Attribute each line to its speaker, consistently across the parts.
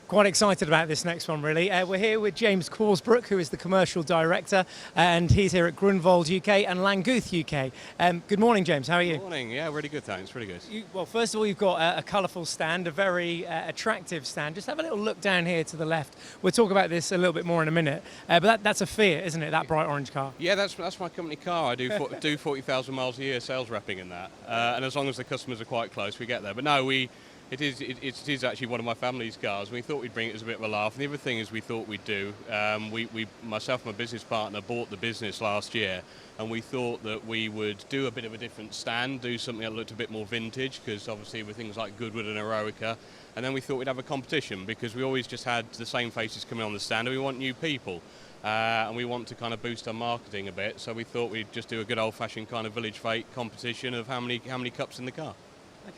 Speaker 1: Quite excited about this next one, really. We're here with James Corsbrook, who is the Commercial Director, and he's here at Grunwald UK and Langguth UK. Good morning, James. How are you?
Speaker 2: Good morning. Yeah, really good, thanks. Really good.
Speaker 1: Well, first of all, you've got a colourful stand, a very attractive stand. Just have a little look down here to the left. We'll talk about this a little bit more in a minute. But that's a Fiat, isn't it? That bright orange car.
Speaker 2: Yeah, that's my company car. I do 40,000 miles a year sales repping in that, and as long as the customers are quite close, we get there. But no, It is actually one of my family's cars. We thought we'd bring it as a bit of a laugh. And the other thing is we thought we'd do, myself and my business partner bought the business last year, and we thought that we would do a bit of a different stand, do something that looked a bit more vintage, because obviously with things like Goodwood and Eroica. And then we thought we'd have a competition, because we always just had the same faces coming on the stand, and we want new people. And we want to kind of boost our marketing a bit, so we thought we'd just do a good old-fashioned kind of village fete competition of how many cups in the car.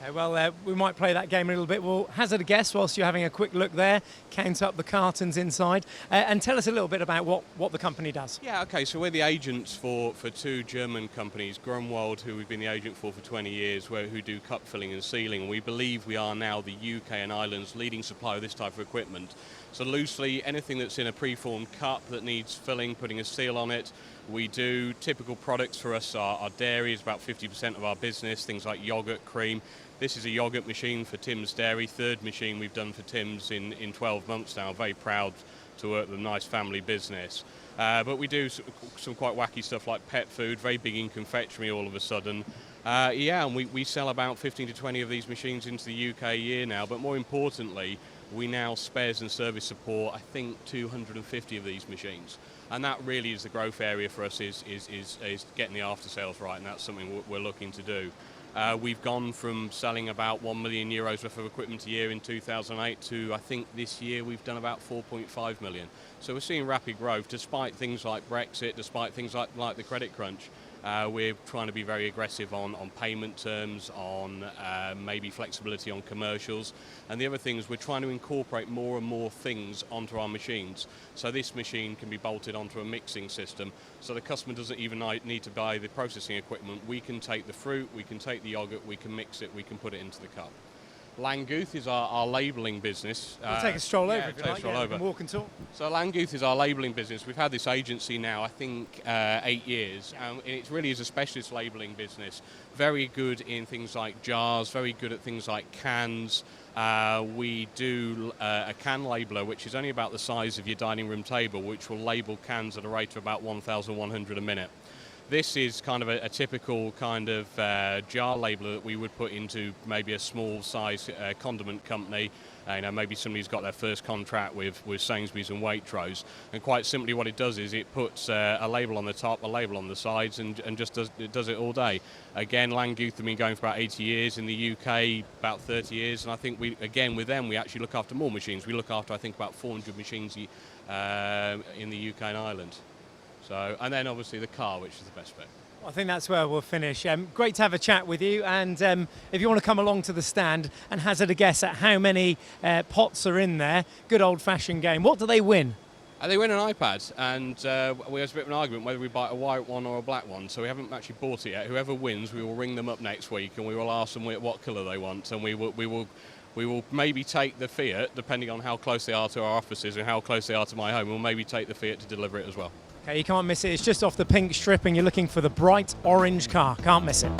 Speaker 1: Okay, well, we might play that game a little bit. We'll hazard a guess whilst you're having a quick look there, count up the cartons inside, and tell us a little bit about what the company does.
Speaker 2: Yeah, okay, so we're the agents for two German companies, Grunwald, who we've been the agent for 20 years, who do cup filling and sealing. We believe we are now the UK and Ireland's leading supplier of this type of equipment. So loosely, anything that's in a preformed cup that needs filling, putting a seal on it, we do. Typical products for us are dairy, is about 50% of our business, things like yoghurt, cream. This is a yoghurt machine for Tim's Dairy, third machine we've done for Tim's in 12 months now. Very proud to work with a nice family business. But we do some quite wacky stuff like pet food, very big in confectionery all of a sudden. And we sell about 15 to 20 of these machines into the UK a year now, but more importantly, we now spares and service support, I think, 250 of these machines. And that really is the growth area for us, is getting the after sales right, and that's something we're looking to do. We've gone from selling about €1 million worth of equipment a year in 2008 to, I think this year we've done about 4.5 million. So we're seeing rapid growth despite things like Brexit, despite things like the credit crunch. We're trying to be very aggressive on payment terms, on maybe flexibility on commercials. And the other thing is we're trying to incorporate more and more things onto our machines. So this machine can be bolted onto a mixing system, so the customer doesn't even need to buy the processing equipment. We can take the fruit, we can take the yoghurt, we can mix it, we can put it into the cup. Langguth is our labelling business.
Speaker 1: We'll take a stroll over if you like,
Speaker 2: over.
Speaker 1: And walk and talk.
Speaker 2: So Langguth is our labelling business. We've had this agency now, I think, 8 years, and it really is a specialist labelling business. Very good in things like jars, very good at things like cans. We do a can labeler, which is only about the size of your dining room table, which will label cans at a rate of about 1,100 a minute. This is kind of a typical kind of jar labeler that we would put into maybe a small size condiment company. Maybe somebody's got their first contract with Sainsbury's and Waitrose, and quite simply what it does is it puts a label on the top, a label on the sides, and just does it all day. Again, Langguth have been going for about 80 years, in the UK about 30 years, and I think with them we actually look after more machines. We look after, I think, about 400 machines in the UK and Ireland. So, and then obviously the car, which is the best bit.
Speaker 1: I think that's where we'll finish. Great to have a chat with you, and if you want to come along to the stand and hazard a guess at how many pots are in there, good old-fashioned game. What do they win?
Speaker 2: They win an iPad, and we have a bit of an argument whether we buy a white one or a black one, so we haven't actually bought it yet. Whoever wins, we will ring them up next week and we will ask them what colour they want, and we will maybe take the Fiat, depending on how close they are to our offices and how close they are to my home. We'll maybe take the Fiat to deliver it as well.
Speaker 1: Okay, you can't miss it. It's just off the pink strip and you're looking for the bright orange car. Can't miss it.